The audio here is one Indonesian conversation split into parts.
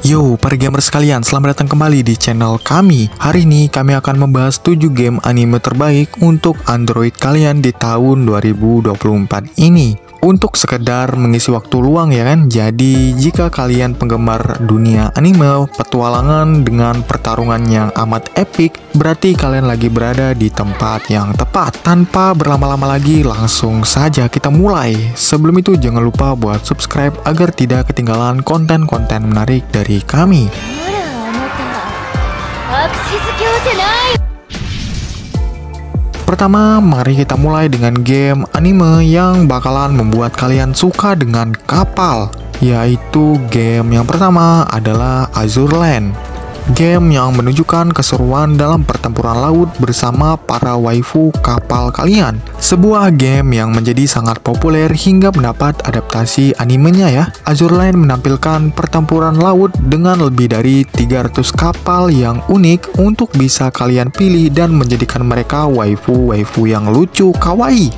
Yo, para gamers sekalian, selamat datang kembali di channel kami. Hari ini kami akan membahas 7 game anime terbaik untuk Android kalian di tahun 2024 ini. Untuk sekedar mengisi waktu luang ya kan. Jadi jika kalian penggemar dunia anime, petualangan dengan pertarungan yang amat epic, berarti kalian lagi berada di tempat yang tepat. Tanpa berlama-lama lagi, langsung saja kita mulai. Sebelum itu jangan lupa buat subscribe agar tidak ketinggalan konten-konten menarik dari kami. Pertama, mari kita mulai dengan game anime yang bakalan membuat kalian suka dengan kapal, yaitu game yang pertama adalah Azur Lane. Game yang menunjukkan keseruan dalam pertempuran laut bersama para waifu kapal kalian. Sebuah game yang menjadi sangat populer hingga mendapat adaptasi animenya ya. Azur Lane menampilkan pertempuran laut dengan lebih dari 300 kapal yang unik untuk bisa kalian pilih dan menjadikan mereka waifu-waifu yang lucu kawaii.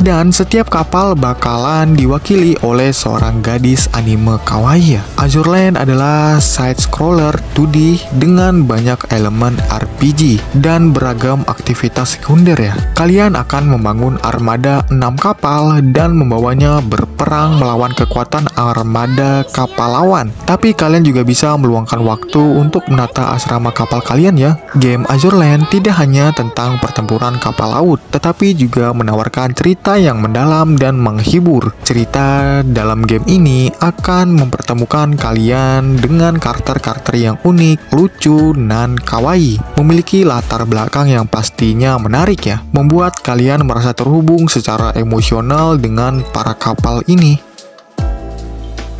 Dan setiap kapal bakalan diwakili oleh seorang gadis anime kawaii ya. Azur Lane adalah side-scroller 2D dengan banyak elemen RPG dan beragam aktivitas sekunder ya. Kalian akan membangun armada 6 kapal dan membawanya berperang melawan kekuatan armada kapal lawan. Tapi kalian juga bisa meluangkan waktu untuk menata asrama kapal kalian ya. Game Azur Lane tidak hanya tentang pertempuran kapal laut, tetapi juga menawarkan cerita yang mendalam dan menghibur. Cerita dalam game ini akan mempertemukan kalian dengan karakter-karakter yang unik, lucu, dan kawaii. Memiliki latar belakang yang pastinya menarik ya, membuat kalian merasa terhubung secara emosional dengan para kapal ini.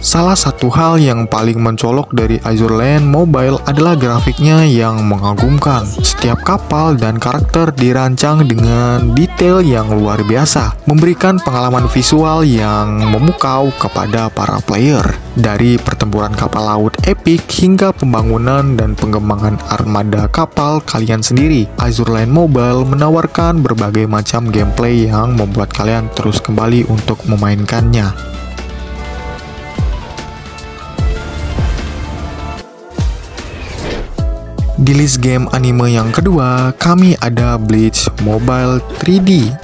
Salah satu hal yang paling mencolok dari Azur Lane Mobile adalah grafiknya yang mengagumkan. Setiap kapal dan karakter dirancang dengan detail yang luar biasa, memberikan pengalaman visual yang memukau kepada para player. Dari pertempuran kapal laut epic hingga pembangunan dan pengembangan armada kapal kalian sendiri, Azur Lane Mobile menawarkan berbagai macam gameplay yang membuat kalian terus kembali untuk memainkannya. Di list game anime yang kedua, kami ada Bleach Mobile 3D.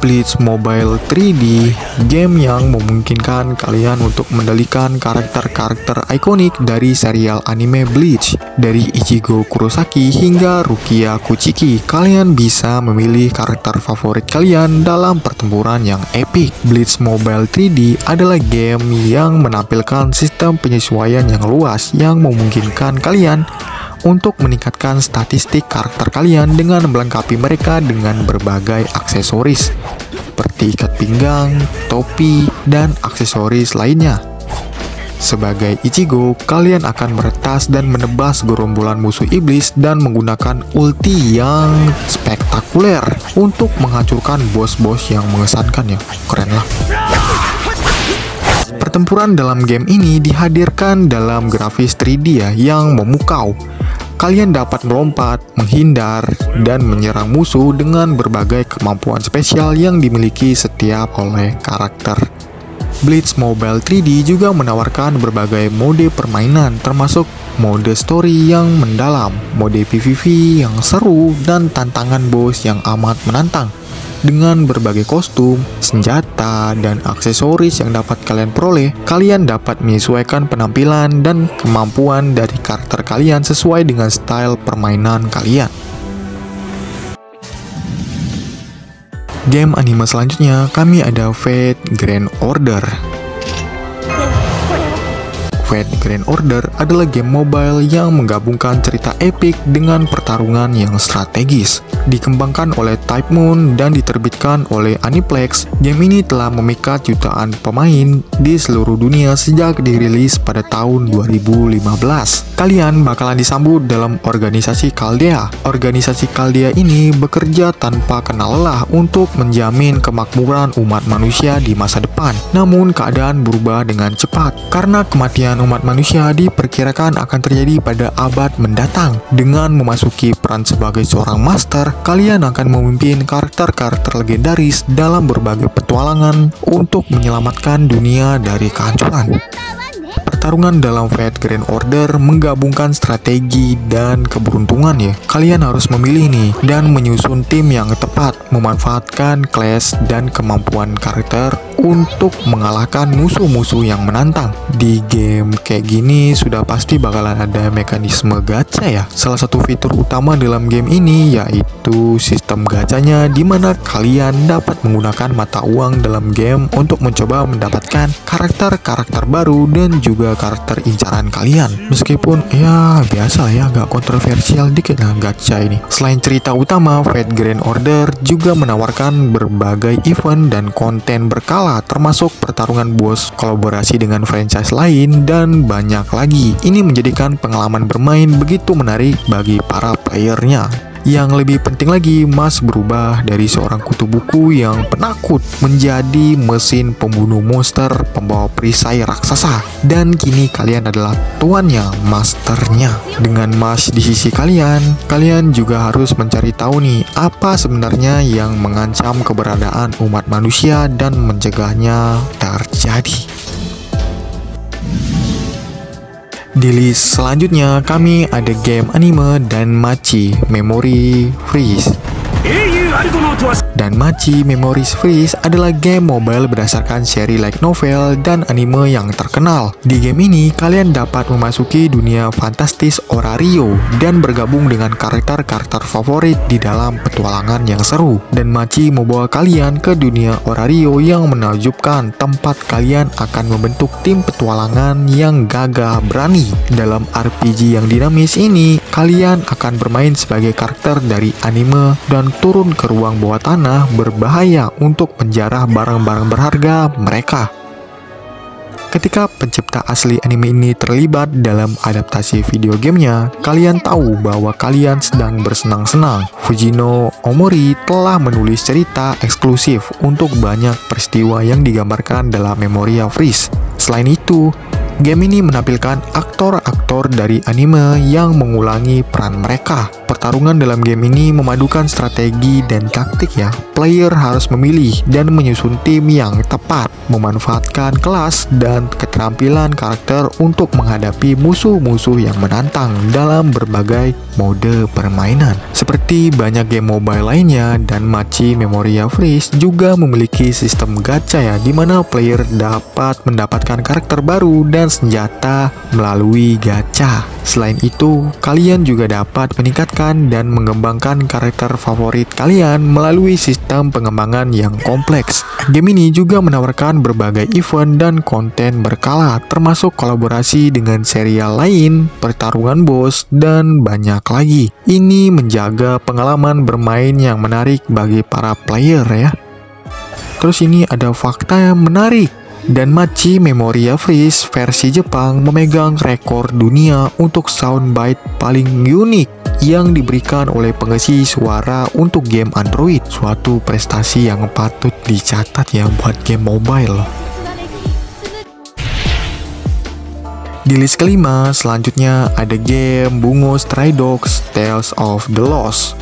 Bleach Mobile 3D, game yang memungkinkan kalian untuk mendalikan karakter-karakter ikonik dari serial anime Bleach. Dari Ichigo Kurosaki hingga Rukia Kuchiki, kalian bisa memilih karakter favorit kalian dalam pertempuran yang epic. Bleach Mobile 3D adalah game yang menampilkan sistem penyesuaian yang luas yang memungkinkan kalian untuk meningkatkan statistik karakter kalian dengan melengkapi mereka dengan berbagai aksesoris seperti ikat pinggang, topi, dan aksesoris lainnya. Sebagai Ichigo, kalian akan meretas dan menebas gerombolan musuh iblis dan menggunakan ulti yang spektakuler untuk menghancurkan bos-bos yang mengesankan ya. Keren lah. Pertempuran dalam game ini dihadirkan dalam grafis 3D ya yang memukau. Kalian dapat melompat, menghindar, dan menyerang musuh dengan berbagai kemampuan spesial yang dimiliki setiap oleh karakter. Bleach Mobile 3D juga menawarkan berbagai mode permainan termasuk mode story yang mendalam, mode PvP yang seru, dan tantangan bos yang amat menantang. Dengan berbagai kostum, senjata, dan aksesoris yang dapat kalian peroleh, kalian dapat menyesuaikan penampilan dan kemampuan dari karakter kalian sesuai dengan style permainan kalian. Game anime selanjutnya, kami ada Fate Grand Order. Fate Grand Order adalah game mobile yang menggabungkan cerita epik dengan pertarungan yang strategis. Dikembangkan oleh Type Moon dan diterbitkan oleh Aniplex, game ini telah memikat jutaan pemain di seluruh dunia sejak dirilis pada tahun 2015. Kalian bakalan disambut dalam organisasi Chaldea. Organisasi Chaldea ini bekerja tanpa kenal lelah untuk menjamin kemakmuran umat manusia di masa depan. Namun keadaan berubah dengan cepat karena kematian umat manusia diperkirakan akan terjadi pada abad mendatang. Dengan memasuki peran sebagai seorang master, kalian akan memimpin karakter-karakter legendaris dalam berbagai petualangan untuk menyelamatkan dunia dari kehancuran. Pertarungan dalam Fate Grand Order menggabungkan strategi dan keberuntungan ya. Kalian harus memilih nih dan menyusun tim yang tepat, memanfaatkan class dan kemampuan karakter untuk mengalahkan musuh-musuh yang menantang. Di game kayak gini sudah pasti bakalan ada mekanisme gacha ya. Salah satu fitur utama dalam game ini yaitu sistem gachanya, di mana kalian dapat menggunakan mata uang dalam game untuk mencoba mendapatkan karakter-karakter baru dan juga karakter incaran kalian. Meskipun ya biasa ya, agak kontroversial dikit lah gacha ini. Selain cerita utama, Fate Grand Order juga menawarkan berbagai event dan konten berkala, termasuk pertarungan bos, kolaborasi dengan franchise lain, dan banyak lagi. Ini menjadikan pengalaman bermain begitu menarik bagi para playernya. Yang lebih penting lagi, Mas berubah dari seorang kutu buku yang penakut menjadi mesin pembunuh monster pembawa perisai raksasa. Dan kini kalian adalah tuannya, masternya. Dengan Mas di sisi kalian, kalian juga harus mencari tahu nih, apa sebenarnya yang mengancam keberadaan umat manusia dan mencegahnya terjadi. Di list selanjutnya kami ada game anime Danmachi Memory Freeze. Danmachi Memory Freeze adalah game mobile berdasarkan seri light novel dan anime yang terkenal. Di game ini, kalian dapat memasuki dunia fantastis Orario dan bergabung dengan karakter-karakter favorit di dalam petualangan yang seru. Danmachi membawa kalian ke dunia Orario yang menakjubkan, tempat kalian akan membentuk tim petualangan yang gagah berani. Dalam RPG yang dinamis ini, kalian akan bermain sebagai karakter dari anime dan turun ke ruang bawah tanah berbahaya untuk menjarah barang-barang berharga mereka. Ketika pencipta asli anime ini terlibat dalam adaptasi video gamenya, kalian tahu bahwa kalian sedang bersenang-senang. Fujino Omori telah menulis cerita eksklusif untuk banyak peristiwa yang digambarkan dalam Memoria Freeze. Selain itu, game ini menampilkan aktor-aktor dari anime yang mengulangi peran mereka. Pertarungan dalam game ini memadukan strategi dan taktik ya. Player harus memilih dan menyusun tim yang tepat, memanfaatkan kelas dan keterampilan karakter untuk menghadapi musuh-musuh yang menantang dalam berbagai mode permainan. Seperti banyak game mobile lainnya, Danmachi Memoria Freeze juga memiliki sistem gacha ya, di mana player dapat mendapatkan karakter baru dan senjata melalui gacha. Selain itu, kalian juga dapat meningkatkan dan mengembangkan karakter favorit kalian melalui sistem pengembangan yang kompleks. Game ini juga menawarkan berbagai event dan konten berkala, termasuk kolaborasi dengan serial lain, pertarungan bos, dan banyak lagi. Ini menjaga pengalaman bermain yang menarik bagi para player ya. Terus ini ada fakta yang menarik. Danmachi Memoria Freeze versi Jepang memegang rekor dunia untuk soundbite paling unik yang diberikan oleh pengisi suara untuk game Android. Suatu prestasi yang patut dicatat ya buat game mobile. Di list kelima selanjutnya ada game Bungo Stray Dogs Tales of the Lost.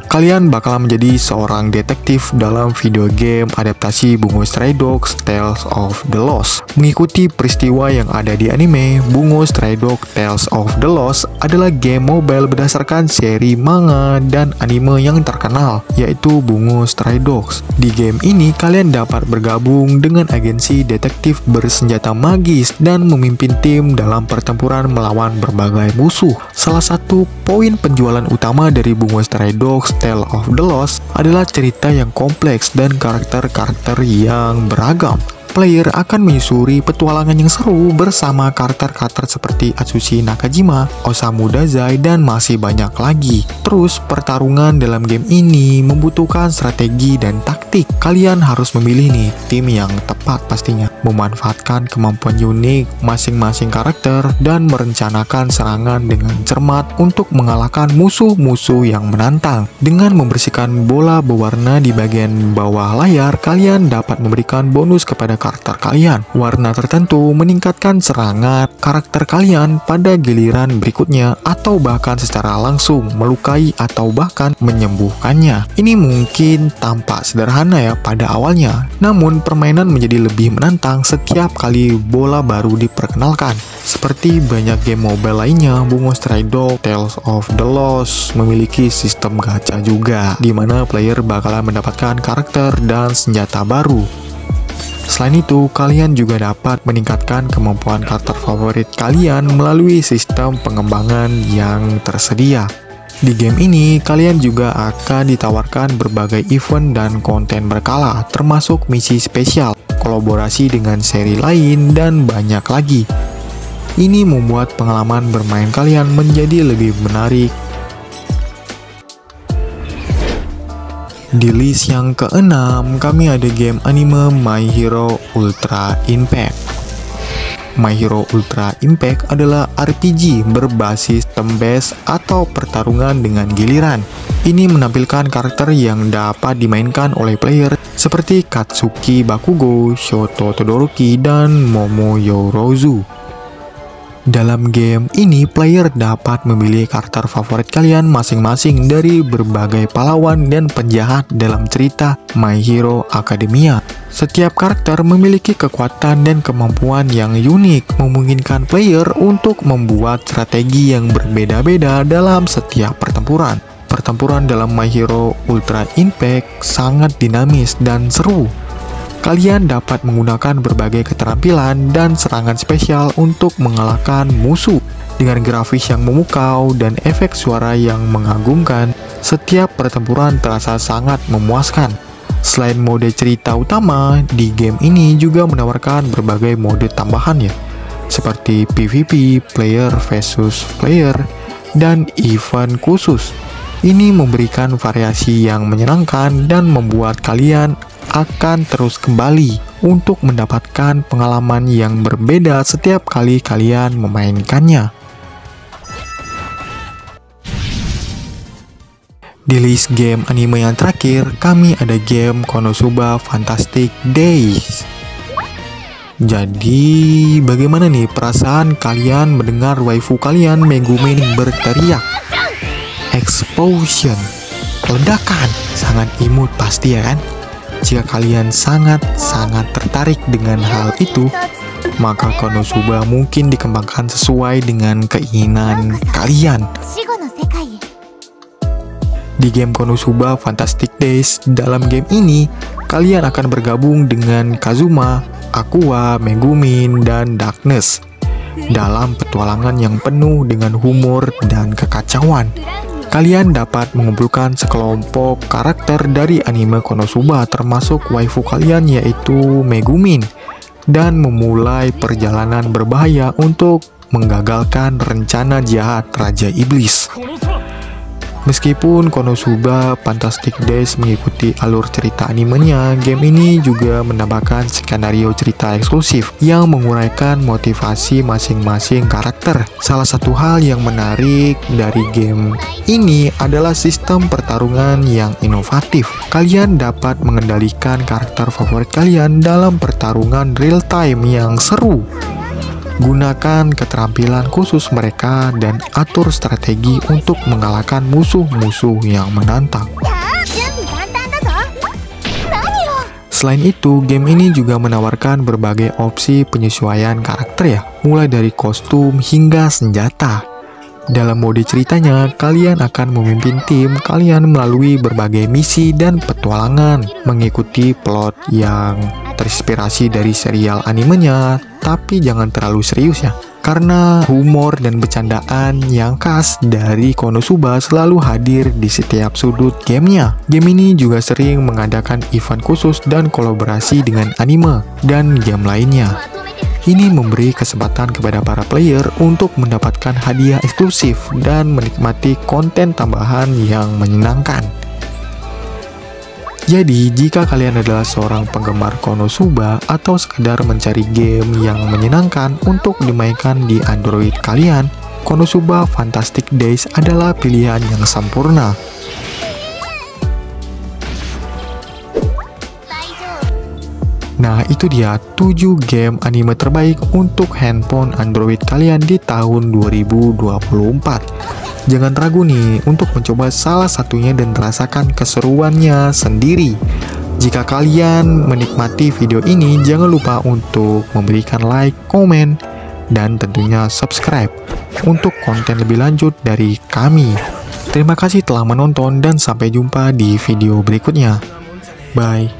Kalian bakal menjadi seorang detektif dalam video game adaptasi Bungo Stray Dogs Tales of the Lost. Mengikuti peristiwa yang ada di anime, Bungo Stray Dogs Tales of the Lost adalah game mobile berdasarkan seri manga dan anime yang terkenal, yaitu Bungo Stray Dogs. Di game ini, kalian dapat bergabung dengan agensi detektif bersenjata magis dan memimpin tim dalam pertempuran melawan berbagai musuh. Salah satu poin penjualan utama dari Bungo Stray Dogs Tales of the Lost adalah cerita yang kompleks dan karakter-karakter yang beragam. Player akan menyusuri petualangan yang seru bersama karakter-karakter seperti Atsushi Nakajima, Osamu Dazai, dan masih banyak lagi. Terus, pertarungan dalam game ini membutuhkan strategi dan taktik. Kalian harus memilih nih tim yang tepat pastinya, memanfaatkan kemampuan unik masing-masing karakter, dan merencanakan serangan dengan cermat untuk mengalahkan musuh-musuh yang menantang. Dengan membersihkan bola berwarna di bagian bawah layar, kalian dapat memberikan bonus kepada karakter kalian. Warna tertentu meningkatkan serangan karakter kalian pada giliran berikutnya, atau bahkan secara langsung melukai atau bahkan menyembuhkannya. Ini mungkin tampak sederhana ya pada awalnya, namun permainan menjadi lebih menantang setiap kali bola baru diperkenalkan. Seperti banyak game mobile lainnya, Bungo Stray Dogs Tales of the Lost memiliki sistem gacha juga, di mana player bakalan mendapatkan karakter dan senjata baru. Selain itu, kalian juga dapat meningkatkan kemampuan karakter favorit kalian melalui sistem pengembangan yang tersedia. Di game ini, kalian juga akan ditawarkan berbagai event dan konten berkala, termasuk misi spesial, kolaborasi dengan seri lain, dan banyak lagi. Ini membuat pengalaman bermain kalian menjadi lebih menarik. Di list yang keenam, kami ada game anime My Hero Ultra Impact. My Hero Ultra Impact adalah RPG berbasis turn-based atau pertarungan dengan giliran. Ini menampilkan karakter yang dapat dimainkan oleh player seperti Katsuki Bakugo, Shoto Todoroki, dan Momo Yorozu. Dalam game ini, player dapat memilih karakter favorit kalian masing-masing dari berbagai pahlawan dan penjahat dalam cerita My Hero Academia. Setiap karakter memiliki kekuatan dan kemampuan yang unik, memungkinkan player untuk membuat strategi yang berbeda-beda dalam setiap pertempuran. Pertempuran dalam My Hero Ultra Impact sangat dinamis dan seru. Kalian dapat menggunakan berbagai keterampilan dan serangan spesial untuk mengalahkan musuh. Dengan grafis yang memukau dan efek suara yang mengagumkan, setiap pertempuran terasa sangat memuaskan. Selain mode cerita utama, di game ini juga menawarkan berbagai mode tambahan ya, seperti PvP, player versus player, dan event khusus. Ini memberikan variasi yang menyenangkan dan membuat kalian akan terus kembali untuk mendapatkan pengalaman yang berbeda setiap kali kalian memainkannya. Di list game anime yang terakhir, kami ada game Konosuba Fantastic Days. Jadi, bagaimana nih perasaan kalian mendengar waifu kalian Megumin berteriak? Explosion, ledakan, sangat imut pasti ya kan? Jika kalian sangat-sangat tertarik dengan hal itu, maka Konosuba mungkin dikembangkan sesuai dengan keinginan kalian. Di game Konosuba Fantastic Days, dalam game ini, kalian akan bergabung dengan Kazuma, Aqua, Megumin, dan Darkness dalam petualangan yang penuh dengan humor dan kekacauan. Kalian dapat mengumpulkan sekelompok karakter dari anime Konosuba termasuk waifu kalian yaitu Megumin dan memulai perjalanan berbahaya untuk menggagalkan rencana jahat Raja Iblis. Meskipun Konosuba Fantastic Days mengikuti alur cerita animenya, game ini juga menambahkan skenario cerita eksklusif yang menguraikan motivasi masing-masing karakter. Salah satu hal yang menarik dari game ini adalah sistem pertarungan yang inovatif. Kalian dapat mengendalikan karakter favorit kalian dalam pertarungan real time yang seru. Gunakan keterampilan khusus mereka dan atur strategi untuk mengalahkan musuh-musuh yang menantang. Selain itu, game ini juga menawarkan berbagai opsi penyesuaian karakter ya, mulai dari kostum hingga senjata. Dalam mode ceritanya, kalian akan memimpin tim kalian melalui berbagai misi dan petualangan, mengikuti plot yang terinspirasi dari serial animenya, tapi jangan terlalu serius ya, karena humor dan bercandaan yang khas dari Konosuba selalu hadir di setiap sudut gamenya. Game ini juga sering mengadakan event khusus dan kolaborasi dengan anime dan game lainnya. Ini memberi kesempatan kepada para player untuk mendapatkan hadiah eksklusif dan menikmati konten tambahan yang menyenangkan. Jadi, jika kalian adalah seorang penggemar Konosuba atau sekedar mencari game yang menyenangkan untuk dimainkan di Android kalian, Konosuba Fantastic Days adalah pilihan yang sempurna. Nah, itu dia 7 game anime terbaik untuk handphone Android kalian di tahun 2024. Jangan ragu nih untuk mencoba salah satunya dan rasakan keseruannya sendiri. Jika kalian menikmati video ini, jangan lupa untuk memberikan like, komen, dan tentunya subscribe untuk konten lebih lanjut dari kami. Terima kasih telah menonton dan sampai jumpa di video berikutnya. Bye.